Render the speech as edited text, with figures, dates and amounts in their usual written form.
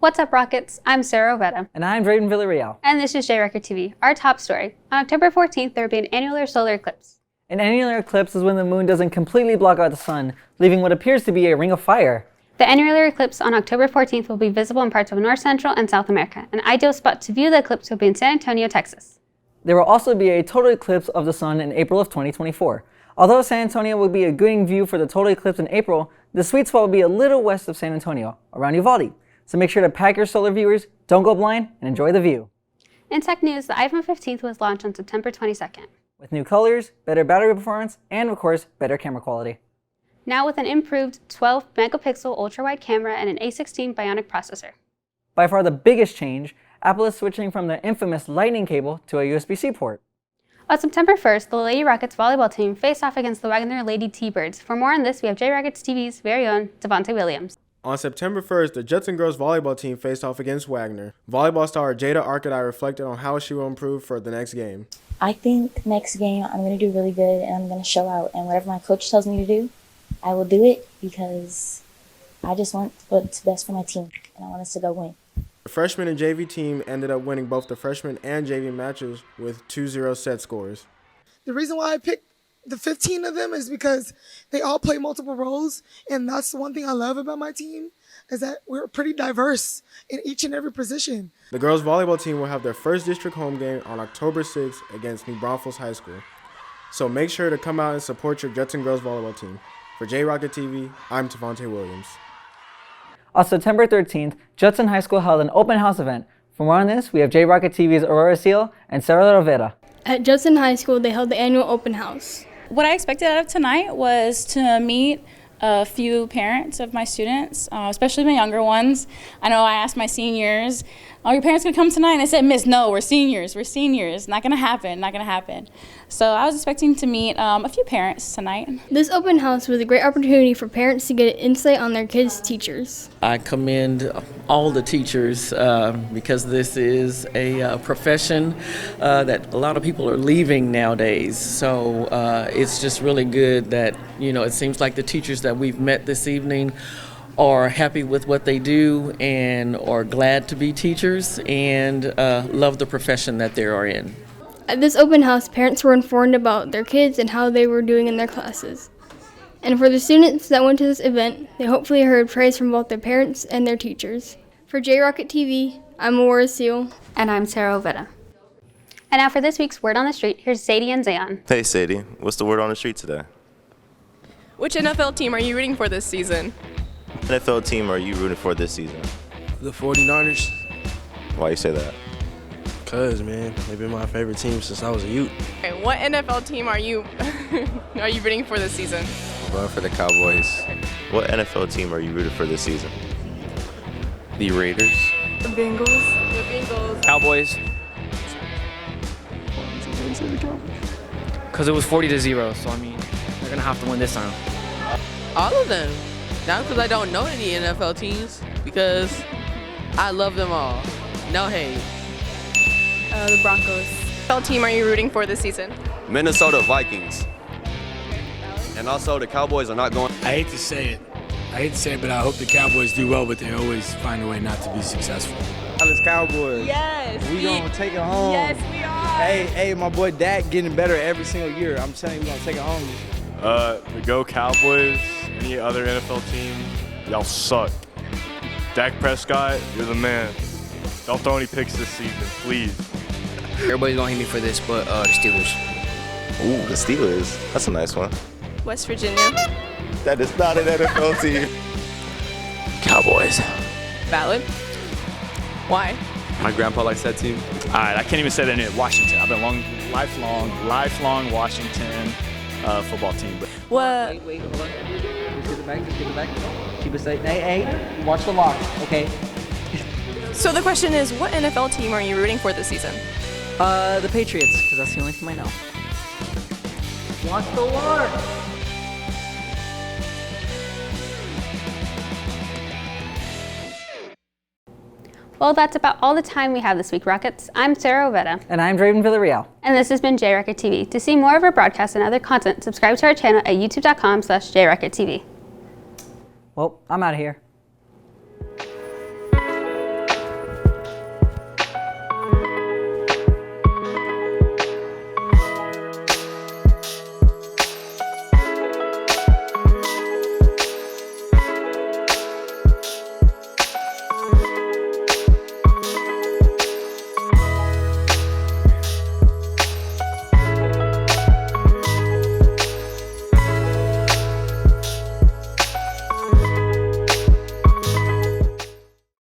What's up, Rockets? I'm Sarah Ovetta. And I'm Drayden Villarreal. And this is J-Record TV. Our top story. On October 14th, there will be an annular solar eclipse. An annular eclipse is when the moon doesn't completely block out the sun, leaving what appears to be a ring of fire. The annular eclipse on October 14th will be visible in parts of North Central and South America. An ideal spot to view the eclipse will be in San Antonio, Texas. There will also be a total eclipse of the sun in April of 2024. Although San Antonio will be a good view for the total eclipse in April, the sweet spot will be a little west of San Antonio, around Uvalde. So make sure to pack your solar viewers, don't go blind, and enjoy the view. In tech news, the iPhone 15 was launched on September 22nd. With new colors, better battery performance, and of course, better camera quality. Now with an improved 12-megapixel ultra-wide camera and an A16 Bionic processor. By far the biggest change, Apple is switching from the infamous Lightning cable to a USB-C port. On September 1st, the Lady Rockets volleyball team faced off against the Wagner Lady T-Birds. For more on this, we have J-Rockets TV's very own Devontae Williams. On September 1st, the Judson girls volleyball team faced off against Wagner. Volleyball star Jada Arcadi reflected on how she will improve for the next game. I think next game I'm going to do really good and I'm going to show out. And whatever my coach tells me to do, I will do it because I just want what's best for my team and I want us to go win. The freshman and JV team ended up winning both the freshman and JV matches with 2-0 set scores. The reason why I picked the 15 of them is because they all play multiple roles, and that's the one thing I love about my team is that we're pretty diverse in each and every position. The girls volleyball team will have their first district home game on October 6th against New Braunfels High School. So make sure to come out and support your Judson girls volleyball team. For J-Rocket TV, I'm Devontae Williams. On September 13th, Judson High School held an open house event. For more on this, we have J-Rocket TV's Aurora Seal and Sarah Rovera. At Judson High School, they held the annual open house. What I expected out of tonight was to meet a few parents of my students, especially my younger ones. I know I asked my seniors, "Are your parents gonna come tonight?" And I said, "Miss, no, we're seniors. Not gonna happen." So I was expecting to meet a few parents tonight. This open house was a great opportunity for parents to get insight on their kids' teachers. I commend all the teachers because this is a profession that a lot of people are leaving nowadays. So it's just really good that, it seems like the teachers that we've met this evening are happy with what they do and are glad to be teachers and love the profession that they are in. At this open house, parents were informed about their kids and how they were doing in their classes. And for the students that went to this event, they hopefully heard praise from both their parents and their teachers. For J-Rocket TV, I'm Aurora Seal. And I'm Sarah Ovetta. And now for this week's Word on the Street, here's Sadie and Zayon. Hey Sadie, what's the word on the street today? Which NFL team are you rooting for this season? NFL team are you rooting for this season? The 49ers. Why you say that? Cause, man, they've been my favorite team since I was a youth. Okay, what NFL team are you rooting for this season? I'm going for the Cowboys. What NFL team are you rooting for this season? The Raiders. The Bengals. The Bengals. Cowboys. Because it was 40-0, so they're gonna have to win this time. All of them. Not because I don't know any NFL teams, because I love them all. No hate. The Broncos. What team are you rooting for this season? Minnesota Vikings. And also the Cowboys are not going. I hate to say it, but I hope the Cowboys do well, but they always find a way not to be successful. Dallas Cowboys. Yes. We gonna take it home. Yes, we are. Hey, my boy Dak getting better every single year. I'm telling you, we're gonna take it home. The Go Cowboys. Any other NFL team, y'all suck. Dak Prescott, you're the man. Don't throw any picks this season, please. Everybody's gonna hate me for this, but the Steelers. Ooh, the Steelers. That's a nice one. West Virginia. That is not an NFL team. Cowboys. Valid. Why? My grandpa likes that team. All right, I can't even say that in Washington. I've been lifelong Washington football team. But What? Wait, hold on. Just get it back. Keep it safe. Hey, watch the lock, okay? So the question is, what NFL team are you rooting for this season? The Patriots, because that's the only team I know. Watch the lock! Well, that's about all the time we have this week, Rockets. I'm Sarah Ovetta. And I'm Drayden Villarreal. And this has been J-Record TV. To see more of our broadcasts and other content, subscribe to our channel at youtube.com/JRecordTV. Well, I'm out of here.